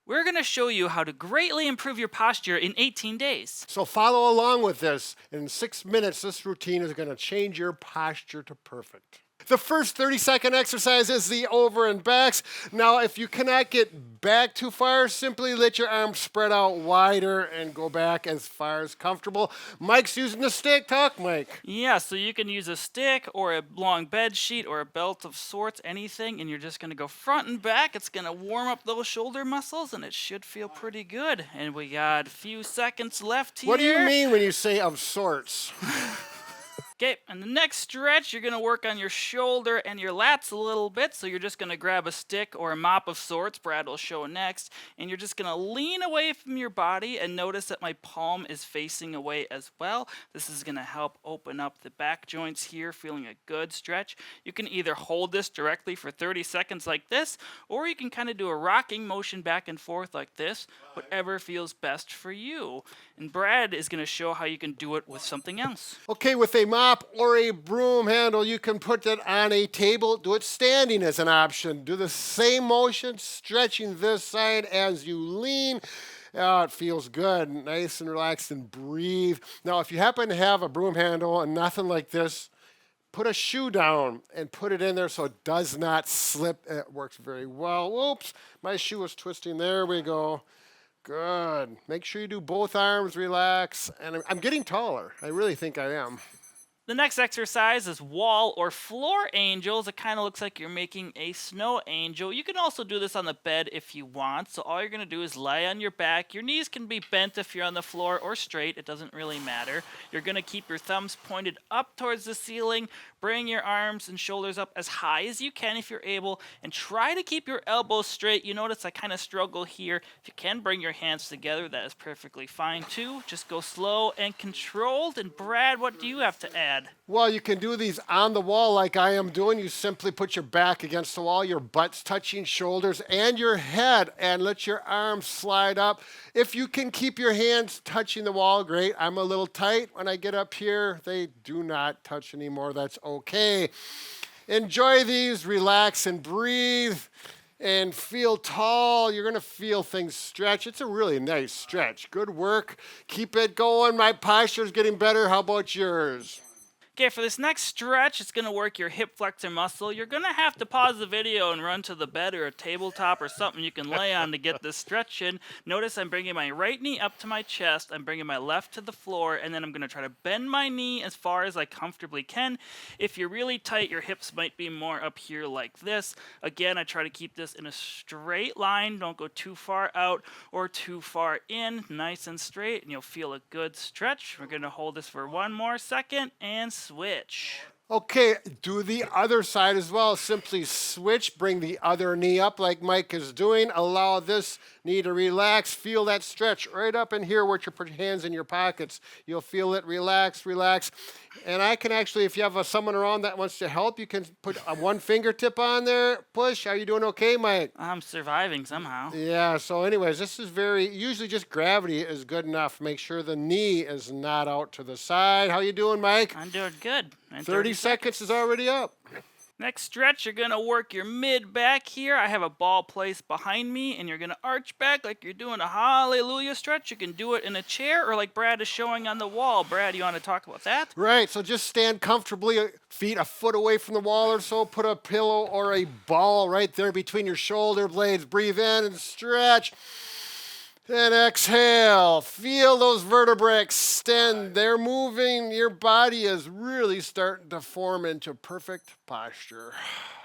We're going to show you how to greatly improve your posture in 18 days. So follow along with this. In 6 minutes, this routine is going to change your posture to perfect. The first 30-second exercise is the over and backs. Now, if you cannot get back too far, simply let your arms spread out wider and go back as far as comfortable. Mike's using the stick. Talk, Mike. Yeah, so you can use a stick or a long bed sheet or a belt of sorts, anything, and you're just going to go front and back. It's going to warm up those shoulder muscles, and it should feel pretty good. And we got a few seconds left here. What do you mean when you say of sorts? Okay, and the next stretch, you're going to work on your shoulder and your lats a little bit. So you're just going to grab a stick or a mop of sorts, Brad will show next, and you're just going to lean away from your body and notice that my palm is facing away as well. This is going to help open up the back joints here, feeling a good stretch. You can either hold this directly for 30 seconds like this, or you can kind of do a rocking motion back and forth like this, whatever feels best for you. And Brad is going to show how you can do it with something else. Okay, with a mop or a broom handle, you can put it on a table. Do it standing as an option. Do the same motion, stretching this side as you lean. Oh, it feels good, nice and relaxed, and breathe. Now, if you happen to have a broom handle and nothing like this, put a shoe down and put it in there so it does not slip. It works very well. Whoops, my shoe was twisting. There we go. Good. Make sure you do both arms, relax. And I'm getting taller. I really think I am. The next exercise is wall or floor angels. It kind of looks like you're making a snow angel. You can also do this on the bed if you want. So all you're going to do is lie on your back. Your knees can be bent if you're on the floor or straight. It doesn't really matter. You're going to keep your thumbs pointed up towards the ceiling. Bring your arms and shoulders up as high as you can if you're able. And try to keep your elbows straight. You notice I kind of struggle here. If you can bring your hands together, that is perfectly fine too. Just go slow and controlled. And Brad, what do you have to add? Well, you can do these on the wall like I am doing. You simply put your back against the wall, your butt's touching shoulders and your head, and let your arms slide up. If you can keep your hands touching the wall, great. I'm a little tight. When I get up here, they do not touch anymore. That's okay. Enjoy these, relax and breathe. And feel tall. You're going to feel things stretch. It's a really nice stretch. Good work. Keep it going. My posture's getting better. How about yours? Okay, for this next stretch, it's going to work your hip flexor muscle. You're going to have to pause the video and run to the bed or a tabletop or something you can lay on to get this stretch in. Notice I'm bringing my right knee up to my chest. I'm bringing my left to the floor, and then I'm going to try to bend my knee as far as I comfortably can. If you're really tight, your hips might be more up here like this. Again, I try to keep this in a straight line. Don't go too far out or too far in. Nice and straight, and you'll feel a good stretch. We're going to hold this for one more second and switch. Okay, do the other side as well. Simply switch, bring the other knee up like Mike is doing. Allow this knee to relax. Feel that stretch right up in here where you put your hands in your pockets. You'll feel it relax, relax. And I can actually, if you have someone around that wants to help, you can put one fingertip on there. Push. Are you doing okay, Mike? I'm surviving somehow. Yeah, so anyways, this is usually just gravity is good enough. Make sure the knee is not out to the side. How you doing, Mike? I'm doing good. And 30 seconds is already up. Next stretch, you're going to work your mid back here. I have a ball placed behind me, and you're going to arch back like you're doing a hallelujah stretch. You can do it in a chair or like Brad is showing on the wall. Brad, you want to talk about that? Right, so just stand comfortably, feet a foot away from the wall or so. Put a pillow or a ball right there between your shoulder blades. Breathe in and stretch. Then exhale. Feel those vertebrae extend. They're moving. Your body is really starting to form into perfect posture.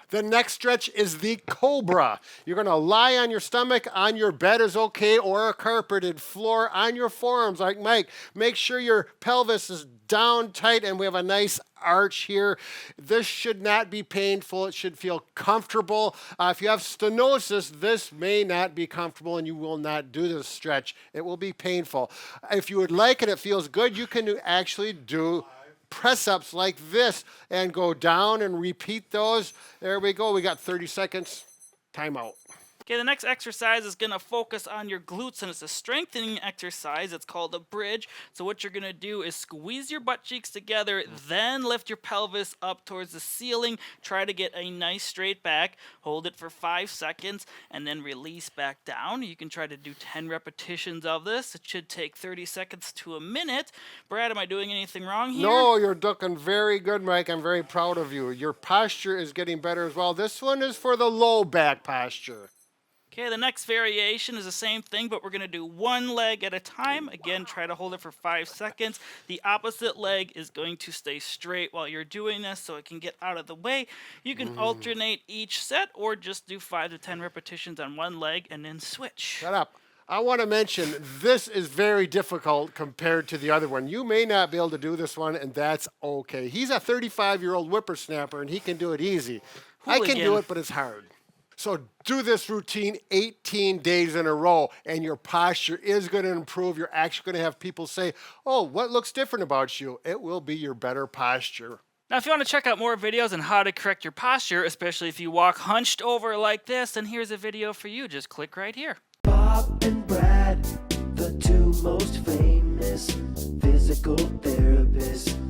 The next stretch is the Cobra. You're going to lie on your stomach, on your bed is okay, or a carpeted floor, on your forearms like Mike. Make sure your pelvis is down tight and we have a nice arch here. This should not be painful. It should feel comfortable. If you have stenosis, this may not be comfortable and you will not do this stretch. It will be painful. If you would like it, it feels good, you can actually do press-ups like this and go down and repeat those. There we go. We got 30 seconds. Time out. Okay, the next exercise is going to focus on your glutes, and it's a strengthening exercise. It's called a bridge. So what you're going to do is squeeze your butt cheeks together, then lift your pelvis up towards the ceiling. Try to get a nice straight back. Hold it for 5 seconds, and then release back down. You can try to do 10 repetitions of this. It should take 30 seconds to a minute. Brad, am I doing anything wrong here? No, you're looking very good, Mike. I'm very proud of you. Your posture is getting better as well. This one is for the low back posture. Okay, the next variation is the same thing, but we're going to do one leg at a time. Again, try to hold it for 5 seconds. The opposite leg is going to stay straight while you're doing this so it can get out of the way. You can alternate each set or just do 5 to 10 repetitions on one leg and then switch. Shut up. I want to mention this is very difficult compared to the other one. You may not be able to do this one, and that's okay. He's a 35-year-old whippersnapper, and he can do it easy. I can do it, but it's hard. So do this routine 18 days in a row, and your posture is going to improve. You're actually going to have people say, oh, what looks different about you? It will be your better posture. Now, if you want to check out more videos on how to correct your posture, especially if you walk hunched over like this, then here's a video for you. Just click right here. Bob and Brad, the two most famous physical therapists.